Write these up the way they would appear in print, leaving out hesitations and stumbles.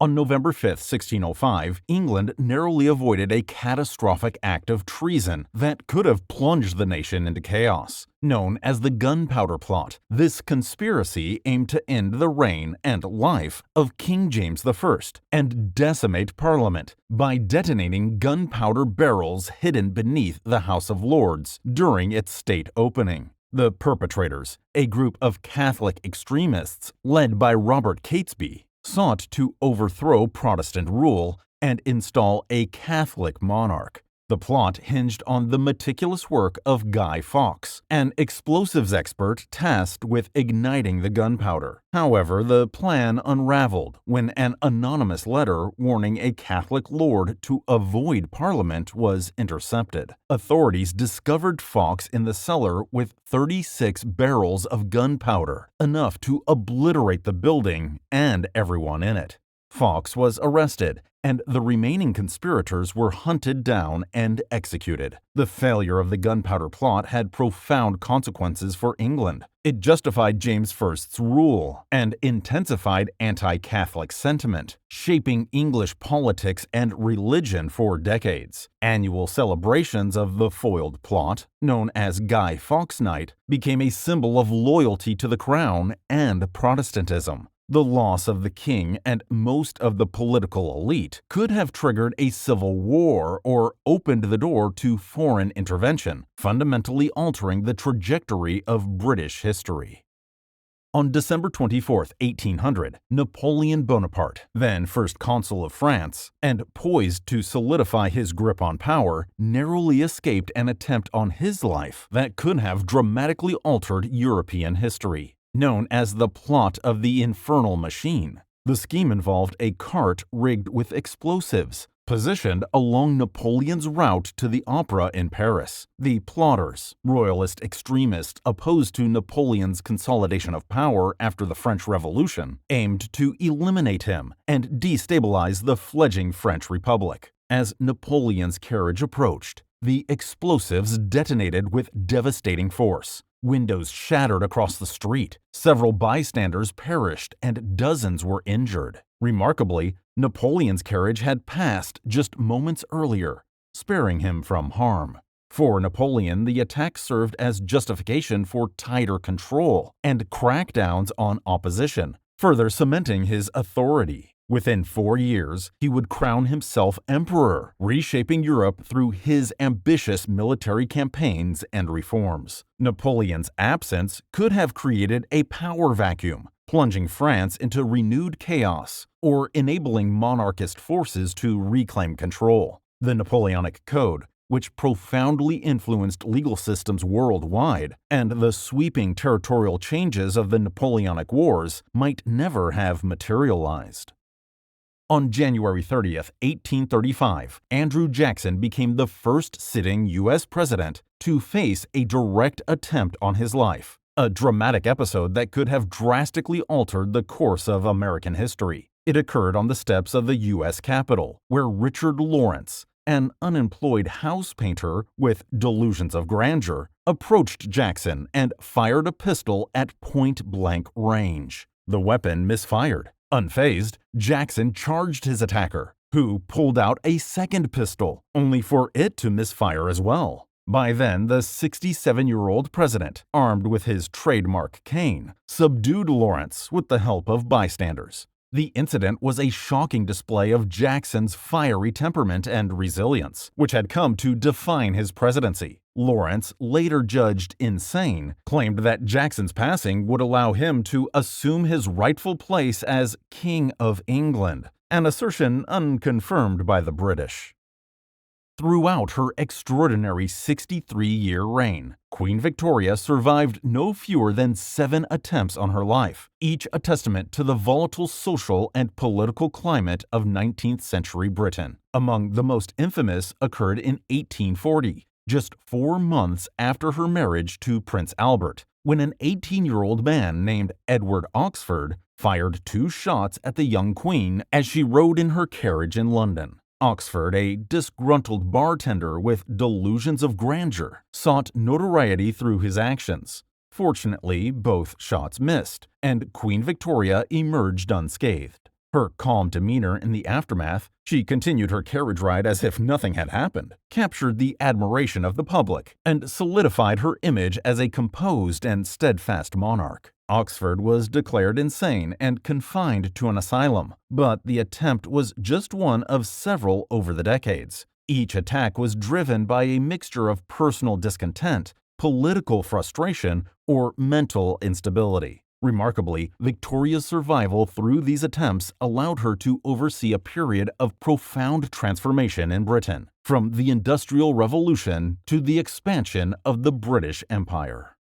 On November 5, 1605, England narrowly avoided a catastrophic act of treason that could have plunged the nation into chaos. Known as the Gunpowder Plot, this conspiracy aimed to end the reign and life of King James I and decimate Parliament by detonating gunpowder barrels hidden beneath the House of Lords during its state opening. The perpetrators, a group of Catholic extremists led by Robert Catesby, sought to overthrow Protestant rule and install a Catholic monarch. The plot hinged on the meticulous work of Guy Fawkes, an explosives expert tasked with igniting the gunpowder. However, the plan unraveled when an anonymous letter warning a Catholic lord to avoid Parliament was intercepted. Authorities discovered Fawkes in the cellar with 36 barrels of gunpowder, enough to obliterate the building and everyone in it. Fawkes was arrested, and the remaining conspirators were hunted down and executed. The failure of the gunpowder plot had profound consequences for England. It justified James I's rule and intensified anti-Catholic sentiment, shaping English politics and religion for decades. Annual celebrations of the foiled plot, known as Guy Fawkes Night, became a symbol of loyalty to the crown and Protestantism. The loss of the king and most of the political elite could have triggered a civil war or opened the door to foreign intervention, fundamentally altering the trajectory of British history. On December 24, 1800, Napoleon Bonaparte, then First Consul of France, and poised to solidify his grip on power, narrowly escaped an attempt on his life that could have dramatically altered European history. Known as the plot of the Infernal Machine, the scheme involved a cart rigged with explosives, positioned along Napoleon's route to the opera in Paris. The plotters, royalist extremists opposed to Napoleon's consolidation of power after the French Revolution, aimed to eliminate him and destabilize the fledgling French Republic. As Napoleon's carriage approached, the explosives detonated with devastating force. Windows shattered across the street, several bystanders perished, and dozens were injured. Remarkably, Napoleon's carriage had passed just moments earlier, sparing him from harm. For Napoleon, the attack served as justification for tighter control and crackdowns on opposition, further cementing his authority. Within 4 years, he would crown himself emperor, reshaping Europe through his ambitious military campaigns and reforms. Napoleon's absence could have created a power vacuum, plunging France into renewed chaos, or enabling monarchist forces to reclaim control. The Napoleonic Code, which profoundly influenced legal systems worldwide, and the sweeping territorial changes of the Napoleonic Wars might never have materialized. On January 30, 1835, Andrew Jackson became the first sitting U.S. president to face a direct attempt on his life, a dramatic episode that could have drastically altered the course of American history. It occurred on the steps of the U.S. Capitol, where Richard Lawrence, an unemployed house painter with delusions of grandeur, approached Jackson and fired a pistol at point-blank range. The weapon misfired. Unfazed, Jackson charged his attacker, who pulled out a second pistol, only for it to misfire as well. By then, the 67-year-old president, armed with his trademark cane, subdued Lawrence with the help of bystanders. The incident was a shocking display of Jackson's fiery temperament and resilience, which had come to define his presidency. Lawrence, later judged insane, claimed that Jackson's passing would allow him to assume his rightful place as King of England, an assertion unconfirmed by the British. Throughout her extraordinary 63-year reign, Queen Victoria survived no fewer than 7 attempts on her life, each a testament to the volatile social and political climate of 19th century Britain. Among the most infamous occurred in 1840, just 4 months after her marriage to Prince Albert, when an 18-year-old man named Edward Oxford fired 2 shots at the young queen as she rode in her carriage in London. Oxford, a disgruntled bartender with delusions of grandeur, sought notoriety through his actions. Fortunately, both shots missed, and Queen Victoria emerged unscathed. Her calm demeanor in the aftermath, she continued her carriage ride as if nothing had happened, captured the admiration of the public, and solidified her image as a composed and steadfast monarch. Oxford was declared insane and confined to an asylum, but the attempt was just one of several over the decades. Each attack was driven by a mixture of personal discontent, political frustration, or mental instability. Remarkably, Victoria's survival through these attempts allowed her to oversee a period of profound transformation in Britain, from the Industrial Revolution to the expansion of the British Empire.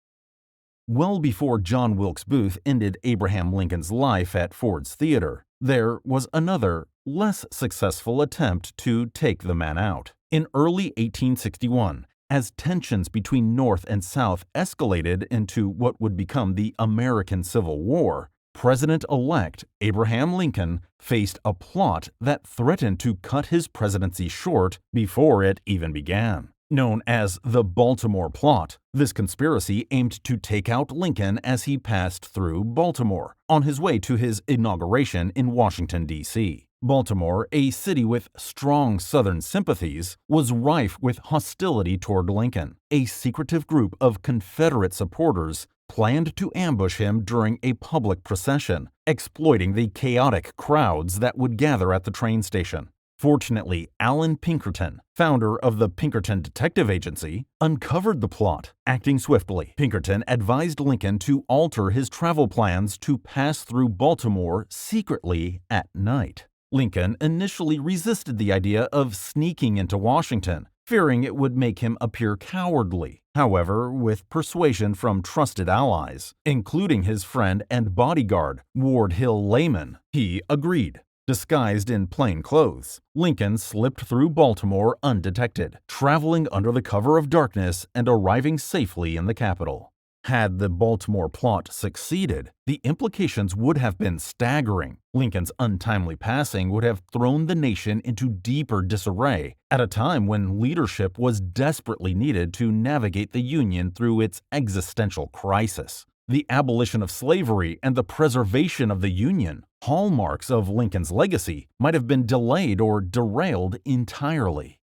Well before John Wilkes Booth ended Abraham Lincoln's life at Ford's Theater, there was another, less successful attempt to take the man out. In early 1861, as tensions between North and South escalated into what would become the American Civil War, President-elect Abraham Lincoln faced a plot that threatened to cut his presidency short before it even began. Known as the Baltimore Plot, this conspiracy aimed to take out Lincoln as he passed through Baltimore on his way to his inauguration in Washington, D.C. Baltimore, a city with strong Southern sympathies, was rife with hostility toward Lincoln. A secretive group of Confederate supporters planned to ambush him during a public procession, exploiting the chaotic crowds that would gather at the train station. Fortunately, Allan Pinkerton, founder of the Pinkerton Detective Agency, uncovered the plot. Acting swiftly, Pinkerton advised Lincoln to alter his travel plans to pass through Baltimore secretly at night. Lincoln initially resisted the idea of sneaking into Washington, fearing it would make him appear cowardly. However, with persuasion from trusted allies, including his friend and bodyguard, Ward Hill Layman, he agreed. Disguised in plain clothes, Lincoln slipped through Baltimore undetected, traveling under the cover of darkness and arriving safely in the capital. Had the Baltimore plot succeeded, the implications would have been staggering. Lincoln's untimely passing would have thrown the nation into deeper disarray at a time when leadership was desperately needed to navigate the Union through its existential crisis. The abolition of slavery and the preservation of the Union, hallmarks of Lincoln's legacy, might have been delayed or derailed entirely.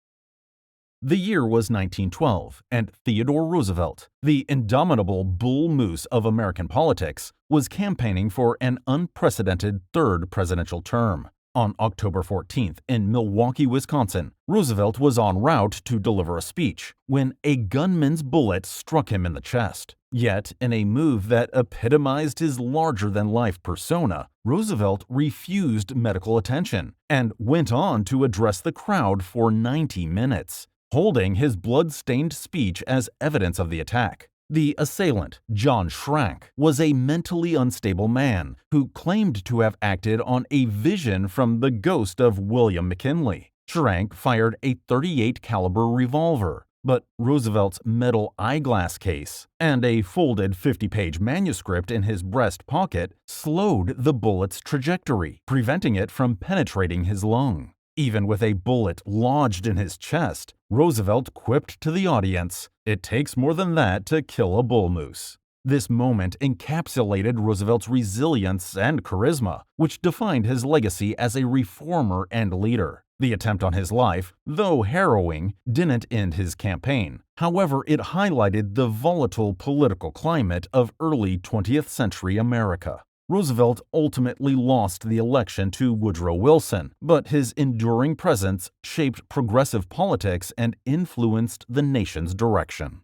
The year was 1912, and Theodore Roosevelt, the indomitable bull moose of American politics, was campaigning for an unprecedented third presidential term. On October 14th in Milwaukee, Wisconsin, Roosevelt was en route to deliver a speech when a gunman's bullet struck him in the chest. Yet, in a move that epitomized his larger-than-life persona, Roosevelt refused medical attention and went on to address the crowd for 90 minutes, holding his blood-stained speech as evidence of the attack. The assailant, John Schrank, was a mentally unstable man who claimed to have acted on a vision from the ghost of William McKinley. Schrank fired a .38 caliber revolver, but Roosevelt's metal eyeglass case and a folded 50-page manuscript in his breast pocket slowed the bullet's trajectory, preventing it from penetrating his lung. Even with a bullet lodged in his chest, Roosevelt quipped to the audience, "It takes more than that to kill a bull moose." This moment encapsulated Roosevelt's resilience and charisma, which defined his legacy as a reformer and leader. The attempt on his life, though harrowing, didn't end his campaign. However, it highlighted the volatile political climate of early 20th century America. Roosevelt ultimately lost the election to Woodrow Wilson, but his enduring presence shaped progressive politics and influenced the nation's direction.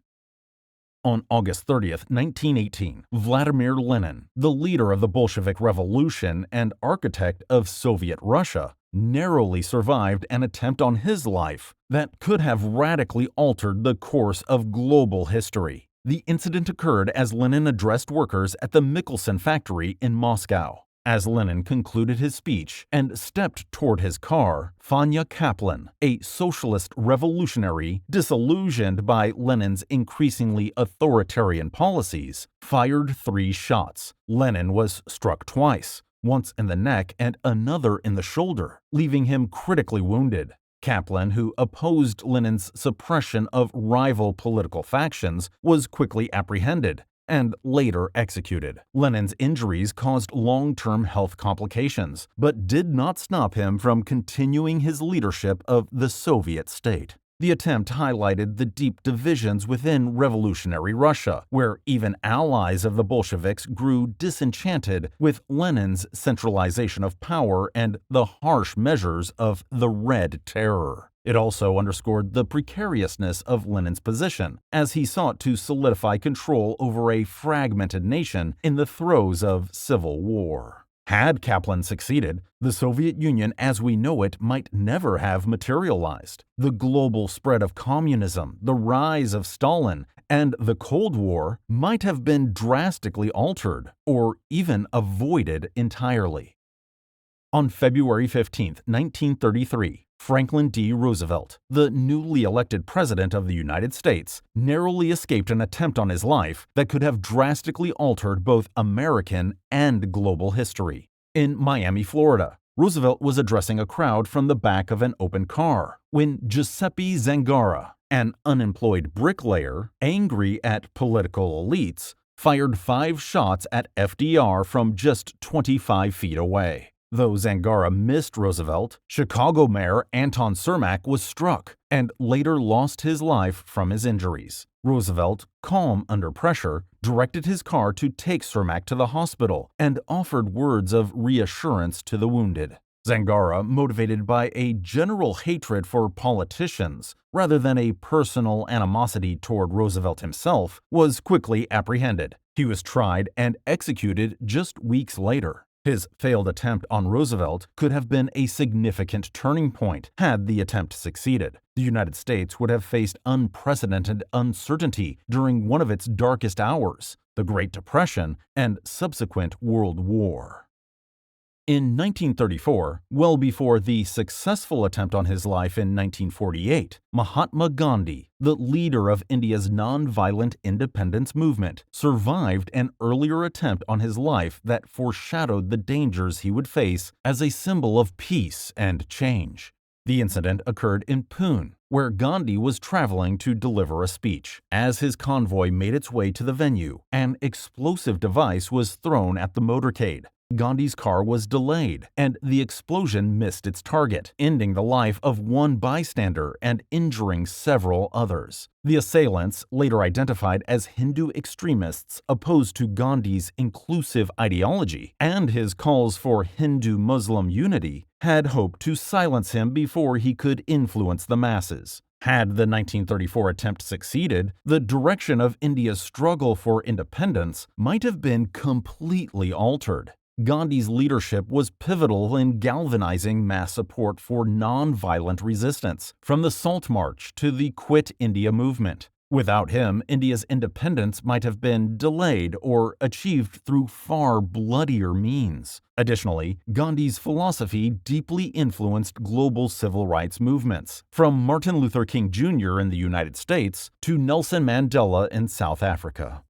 On August 30th, 1918, Vladimir Lenin, the leader of the Bolshevik Revolution and architect of Soviet Russia, narrowly survived an attempt on his life that could have radically altered the course of global history. The incident occurred as Lenin addressed workers at the Mikkelsen factory in Moscow. As Lenin concluded his speech and stepped toward his car, Fanya Kaplan, a socialist revolutionary disillusioned by Lenin's increasingly authoritarian policies, fired 3 shots. Lenin was struck twice, once in the neck and another in the shoulder, leaving him critically wounded. Kaplan, who opposed Lenin's suppression of rival political factions, was quickly apprehended and later executed. Lenin's injuries caused long-term health complications, but did not stop him from continuing his leadership of the Soviet state. The attempt highlighted the deep divisions within revolutionary Russia, where even allies of the Bolsheviks grew disenchanted with Lenin's centralization of power and the harsh measures of the Red Terror. It also underscored the precariousness of Lenin's position, as he sought to solidify control over a fragmented nation in the throes of civil war. Had Kaplan succeeded, the Soviet Union as we know it might never have materialized. The global spread of communism, the rise of Stalin, and the Cold War might have been drastically altered or even avoided entirely. On February 15, 1933, Franklin D. Roosevelt, the newly elected President of the United States, narrowly escaped an attempt on his life that could have drastically altered both American and global history. In Miami, Florida, Roosevelt was addressing a crowd from the back of an open car when Giuseppe Zangara, an unemployed bricklayer, angry at political elites, fired 5 shots at FDR from just 25 feet away. Though Zangara missed Roosevelt, Chicago Mayor Anton Cermak was struck and later lost his life from his injuries. Roosevelt, calm under pressure, directed his car to take Cermak to the hospital and offered words of reassurance to the wounded. Zangara, motivated by a general hatred for politicians rather than a personal animosity toward Roosevelt himself, was quickly apprehended. He was tried and executed just weeks later. His failed attempt on Roosevelt could have been a significant turning point had the attempt succeeded. The United States would have faced unprecedented uncertainty during one of its darkest hours, the Great Depression and subsequent World War. In 1934, well before the successful attempt on his life in 1948, Mahatma Gandhi, the leader of India's non-violent independence movement, survived an earlier attempt on his life that foreshadowed the dangers he would face as a symbol of peace and change. The incident occurred in Pune, where Gandhi was traveling to deliver a speech. As his convoy made its way to the venue, an explosive device was thrown at the motorcade. Gandhi's car was delayed, and the explosion missed its target, ending the life of one bystander and injuring several others. The assailants, later identified as Hindu extremists opposed to Gandhi's inclusive ideology and his calls for Hindu-Muslim unity, had hoped to silence him before he could influence the masses. Had the 1934 attempt succeeded, the direction of India's struggle for independence might have been completely altered. Gandhi's leadership was pivotal in galvanizing mass support for non-violent resistance, from the Salt March to the Quit India movement. Without him, India's independence might have been delayed or achieved through far bloodier means. Additionally, Gandhi's philosophy deeply influenced global civil rights movements, from Martin Luther King Jr. in the United States to Nelson Mandela in South Africa.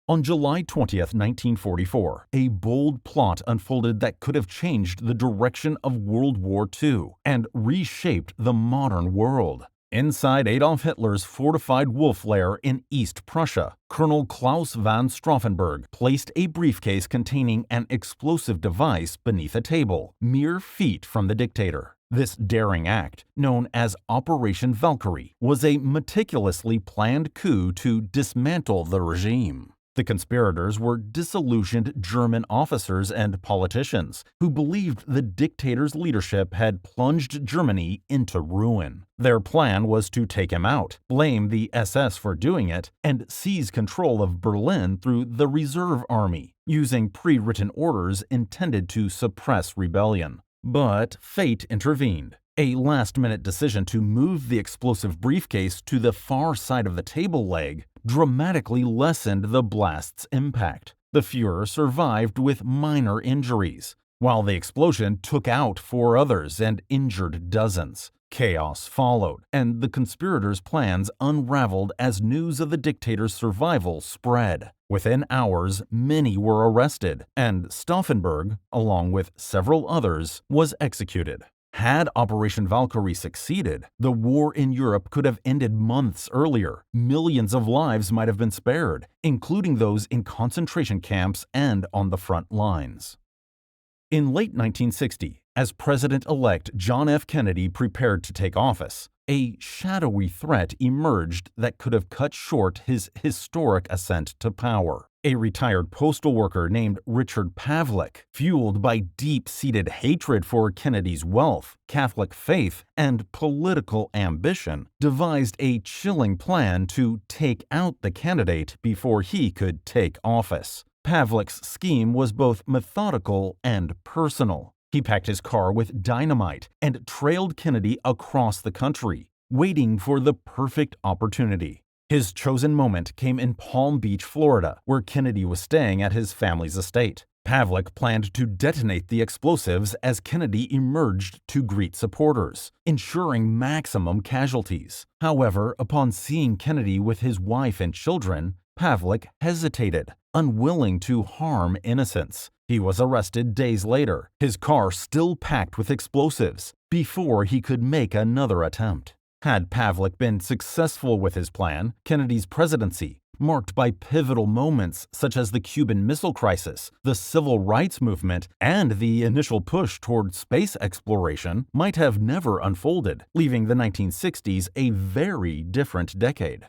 On July 20, 1944, a bold plot unfolded that could have changed the direction of World War II and reshaped the modern world. Inside Adolf Hitler's fortified wolf lair in East Prussia, Colonel Klaus von Stauffenberg placed a briefcase containing an explosive device beneath a table, mere feet from the dictator. This daring act, known as Operation Valkyrie, was a meticulously planned coup to dismantle the regime. The conspirators were disillusioned German officers and politicians who believed the dictator's leadership had plunged Germany into ruin. Their plan was to take him out, blame the SS for doing it, and seize control of Berlin through the reserve army, using pre-written orders intended to suppress rebellion. But fate intervened. A last-minute decision to move the explosive briefcase to the far side of the table leg dramatically lessened the blast's impact. The Führer survived with minor injuries, while the explosion took out 4 others and injured dozens. Chaos followed, and the conspirators' plans unraveled as news of the dictator's survival spread. Within hours, many were arrested, and Stauffenberg, along with several others, was executed. Had Operation Valkyrie succeeded, the war in Europe could have ended months earlier. Millions of lives might have been spared, including those in concentration camps and on the front lines. In late 1960, as President-elect John F. Kennedy prepared to take office, a shadowy threat emerged that could have cut short his historic ascent to power. A retired postal worker named Richard Pavlik, fueled by deep-seated hatred for Kennedy's wealth, Catholic faith, and political ambition, devised a chilling plan to take out the candidate before he could take office. Pavlik's scheme was both methodical and personal. He packed his car with dynamite and trailed Kennedy across the country, waiting for the perfect opportunity. His chosen moment came in Palm Beach, Florida, where Kennedy was staying at his family's estate. Pavlik planned to detonate the explosives as Kennedy emerged to greet supporters, ensuring maximum casualties. However, upon seeing Kennedy with his wife and children, Pavlik hesitated, unwilling to harm innocents. He was arrested days later, his car still packed with explosives, before he could make another attempt. Had Pavlik been successful with his plan, Kennedy's presidency, marked by pivotal moments such as the Cuban Missile Crisis, the Civil Rights Movement, and the initial push toward space exploration, might have never unfolded, leaving the 1960s a very different decade.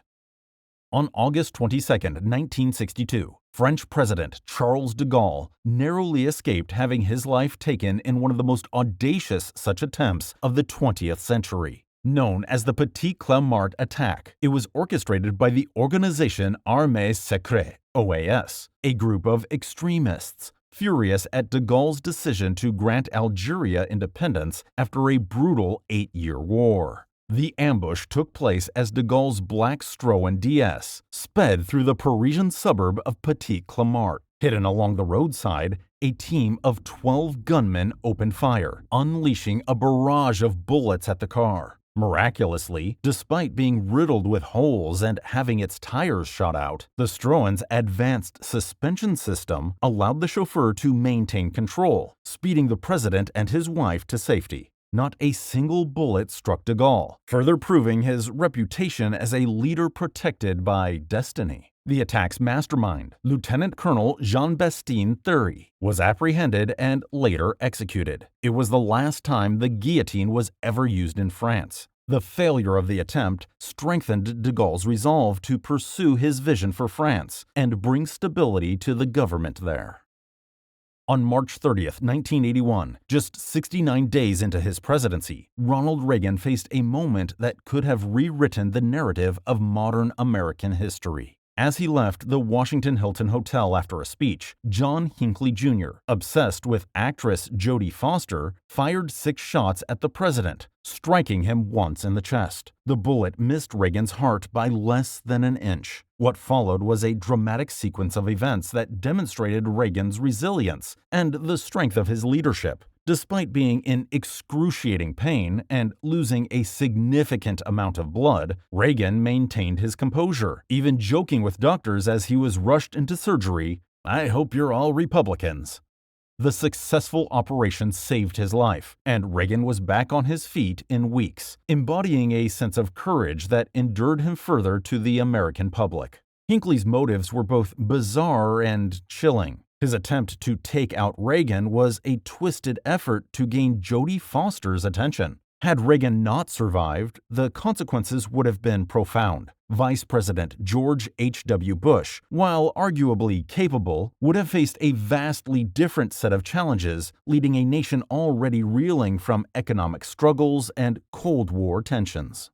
On August 22, 1962, French President Charles de Gaulle narrowly escaped having his life taken in one of the most audacious such attempts of the 20th century. Known as the Petit-Clamart attack, it was orchestrated by the Organisation Armée Secrète, OAS, a group of extremists, furious at de Gaulle's decision to grant Algeria independence after a brutal 8-year war. The ambush took place as de Gaulle's Black Stroan DS sped through the Parisian suburb of Petit-Clamart. Hidden along the roadside, a team of 12 gunmen opened fire, unleashing a barrage of bullets at the car. Miraculously, despite being riddled with holes and having its tires shot out, the Stroan's advanced suspension system allowed the chauffeur to maintain control, speeding the president and his wife to safety. Not a single bullet struck de Gaulle, further proving his reputation as a leader protected by destiny. The attack's mastermind, Lieutenant Colonel Jean-Baptiste Thury, was apprehended and later executed. It was the last time the guillotine was ever used in France. The failure of the attempt strengthened de Gaulle's resolve to pursue his vision for France and bring stability to the government there. On March 30, 1981, just 69 days into his presidency, Ronald Reagan faced a moment that could have rewritten the narrative of modern American history. As he left the Washington Hilton Hotel after a speech, John Hinckley Jr., obsessed with actress Jodie Foster, fired 6 shots at the president, striking him once in the chest. The bullet missed Reagan's heart by less than an inch. What followed was a dramatic sequence of events that demonstrated Reagan's resilience and the strength of his leadership. Despite being in excruciating pain and losing a significant amount of blood, Reagan maintained his composure, even joking with doctors as he was rushed into surgery, "I hope you're all Republicans." The successful operation saved his life, and Reagan was back on his feet in weeks, embodying a sense of courage that endeared him further to the American public. Hinckley's motives were both bizarre and chilling. His attempt to take out Reagan was a twisted effort to gain Jodie Foster's attention. Had Reagan not survived, the consequences would have been profound. Vice President George H.W. Bush, while arguably capable, would have faced a vastly different set of challenges, leading a nation already reeling from economic struggles and Cold War tensions.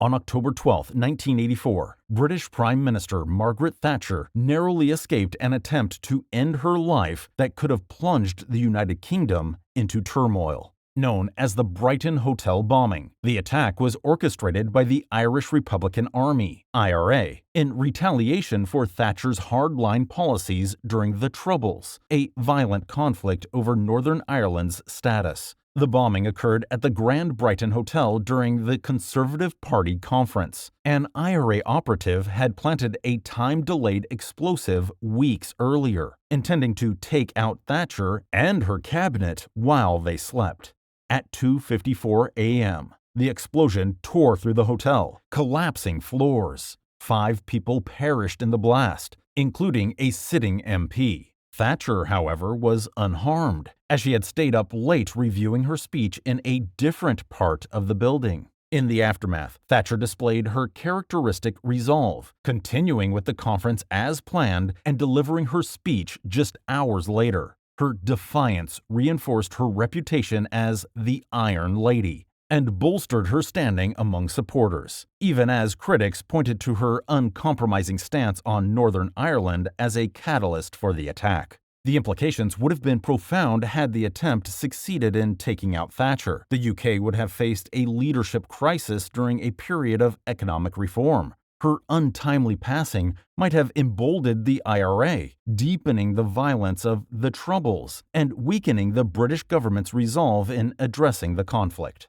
On October 12, 1984, British Prime Minister Margaret Thatcher narrowly escaped an attempt to end her life that could have plunged the United Kingdom into turmoil. Known as the Brighton Hotel bombing, the attack was orchestrated by the Irish Republican Army, IRA, in retaliation for Thatcher's hardline policies during the Troubles, a violent conflict over Northern Ireland's status. The bombing occurred at the Grand Brighton Hotel during the Conservative Party conference. An IRA operative had planted a time-delayed explosive weeks earlier, intending to take out Thatcher and her cabinet while they slept. at 2:54 a.m. The explosion tore through the hotel, collapsing floors. 5 people perished in the blast, including a sitting MP. Thatcher, however, was unharmed, as she had stayed up late reviewing her speech in a different part of the building. In the aftermath, Thatcher displayed her characteristic resolve, continuing with the conference as planned and delivering her speech just hours later. Her defiance reinforced her reputation as the Iron Lady and bolstered her standing among supporters, even as critics pointed to her uncompromising stance on Northern Ireland as a catalyst for the attack. The implications would have been profound had the attempt succeeded in taking out Thatcher. The UK would have faced a leadership crisis during a period of economic reform. Her untimely passing might have emboldened the IRA, deepening the violence of the Troubles and weakening the British government's resolve in addressing the conflict.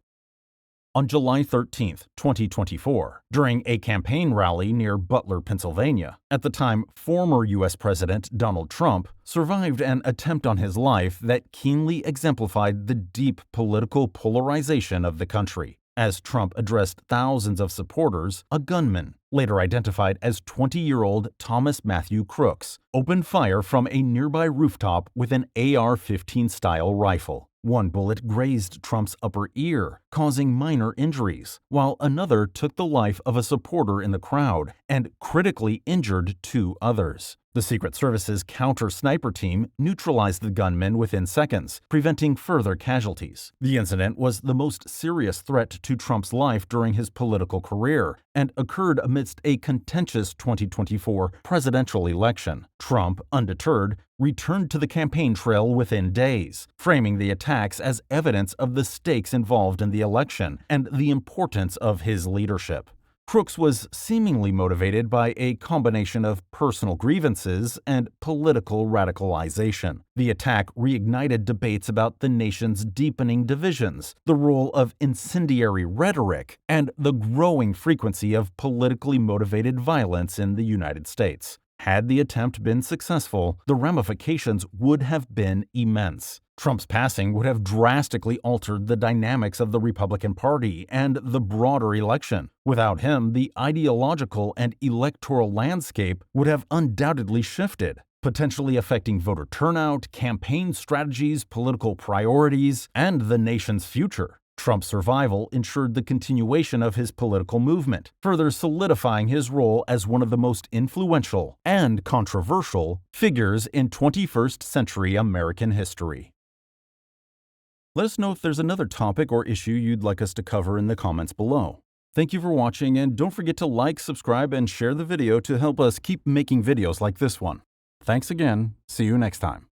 On July 13, 2024, during a campaign rally near Butler, Pennsylvania, at the time former U.S. President Donald Trump survived an attempt on his life that keenly exemplified the deep political polarization of the country. As Trump addressed thousands of supporters, a gunman, later identified as 20-year-old Thomas Matthew Crooks, opened fire from a nearby rooftop with an AR-15-style rifle. One bullet grazed Trump's upper ear, causing minor injuries, while another took the life of a supporter in the crowd and critically injured 2 others. The Secret Service's counter-sniper team neutralized the gunman within seconds, preventing further casualties. The incident was the most serious threat to Trump's life during his political career and occurred amidst a contentious 2024 presidential election. Trump, undeterred, returned to the campaign trail within days, framing the attacks as evidence of the stakes involved in the election and the importance of his leadership. Crooks was seemingly motivated by a combination of personal grievances and political radicalization. The attack reignited debates about the nation's deepening divisions, the role of incendiary rhetoric, and the growing frequency of politically motivated violence in the United States. Had the attempt been successful, the ramifications would have been immense. Trump's passing would have drastically altered the dynamics of the Republican Party and the broader election. Without him, the ideological and electoral landscape would have undoubtedly shifted, potentially affecting voter turnout, campaign strategies, political priorities, and the nation's future. Trump's survival ensured the continuation of his political movement, further solidifying his role as one of the most influential and controversial figures in 21st century American history. Let us know if there's another topic or issue you'd like us to cover in the comments below. Thank you for watching, and don't forget to like, subscribe, and share the video to help us keep making videos like this one. Thanks again. See you next time.